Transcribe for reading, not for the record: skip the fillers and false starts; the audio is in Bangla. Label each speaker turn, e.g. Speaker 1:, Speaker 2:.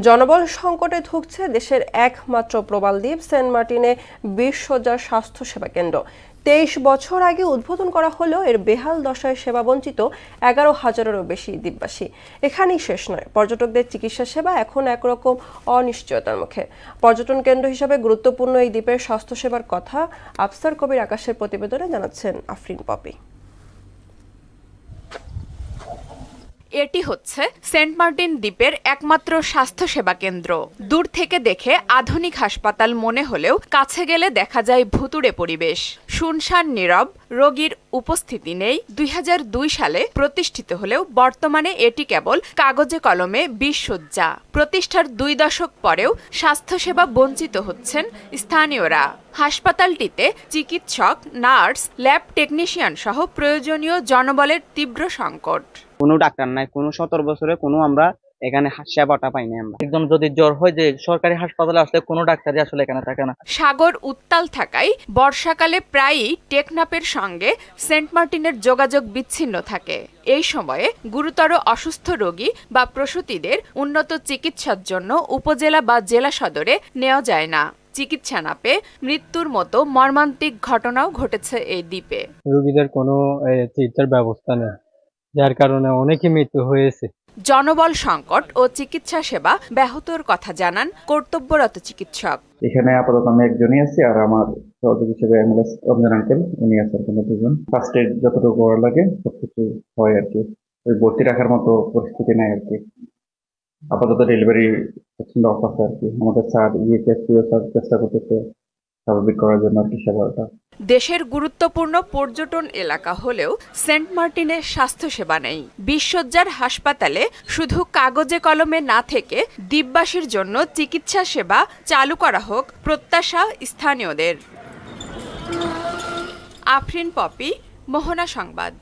Speaker 1: জনবল সংকটে ধুঁকছে দেশের একমাত্র প্রবাল দ্বীপ সেন্ট মার্টিনে ২০ শয্যার স্বাস্থ্যসেবা কেন্দ্র। ২৩ বছর আগে উদ্বোধন করা হলেও এর বেহাল দশায় সেবাবঞ্চিত ১১,০০০-এরও বেশি দ্বীপবাসী। এখানেই শেষ নয়, পর্যটকদের চিকিৎসা সেবা এখন একরকম অনিশ্চয়তার মুখে। পর্যটন কেন্দ্র হিসেবে গুরুত্বপূর্ণ এই দ্বীপের স্বাস্থ্যসেবার কথা আফসার কবির আকাশের প্রতিবেদনে জানাচ্ছেন আফরিন পপি।
Speaker 2: এটি হচ্ছে সেন্ট মার্টিন দ্বীপের একমাত্র স্বাস্থ্যসেবা কেন্দ্র। দূর থেকে দেখে আধুনিক হাসপাতাল মনে হলেও কাছে গেলে দেখা যায় ভুতুড়ে পরিবেশ, শুনশান নীরব, রোগীর উপস্থিতি নেই। ২০০২ সালে প্রতিষ্ঠিত হলেও বর্তমানে এটি কেবল কাগজে কলমে ২০ শয্যা। প্রতিষ্ঠার ২ দশক পরেও স্বাস্থ্যসেবা বঞ্চিত হচ্ছেন স্থানীয়রা। হাসপাতালটিতে চিকিৎসক, নার্স, ল্যাব টেকনিশিয়ান সহ প্রয়োজনীয় জনবলের তীব্র সংকট।
Speaker 3: কোনো ডাক্তার নাই, কোনো ১৭ বছরে কোনো আমরা এখানে সেবাটা পাইনি। আমরা একদম যদি জ্বর হয় যে সরকারি হাসপাতালে আসলে কোনো ডাক্তারই আসলে এখানে থাকে না।
Speaker 2: সাগর উত্তাল থাকায় বর্ষাকালে প্রায়ই টেকনাফের সঙ্গে সেন্ট মার্টিনের যোগাযোগ বিচ্ছিন্ন থাকে। এই সময়ে গুরুতর অসুস্থ রোগী বা প্রসূতিদের উন্নত চিকিৎসার জন্য উপজেলা বা জেলা সদরে নেওয়া যায় না। চিকিৎসা না পেয়ে মৃত্যুর মতো মর্মান্তিক ঘটনাও ঘটেছে এই দ্বীপে।
Speaker 4: রোগীদের কোনো চিকিৎসার ব্যবস্থা নেই, যার কারণে অনেকই মৃত্যু হয়েছে।
Speaker 2: জনবল সংকট ও চিকিৎসা সেবা ব্যাহতর কথা জানান কর্তব্যরত চিকিৎসক।
Speaker 5: এখানে আপাতত আমি একজনই আছি, আর আমার সহযোগী হিসেবে অ্যাম্বুলেন্স রমজান আঙ্কেল, উনি আছেন কোনো দুজন। ফার্স্ট এড যতটুকু করা লাগে সবকিছু হয় আর কি। ওই ভর্তি রাখার মতো পরিস্থিতি নাই আর কি। আপাতত ডেলিভারি অফ আছে আর কি। আমাদের স্যার চেষ্টা করতেছে স্বাভাবিক করার জন্য আর কি সেবাটা।
Speaker 2: দেশের গুরুত্বপূর্ণ পর্যটন এলাকা হলেও সেন্ট মার্টিনে স্বাস্থ্যসেবা নেই। ২০ শয্যার হাসপাতালে শুধু কাগজে কলমে না থেকে দ্বীপবাসীর জন্য চিকিৎসা সেবা চালু করা হোক প্রত্যাশা স্থানীয়দের। আফরিন পপি, মোহনা সংবাদ।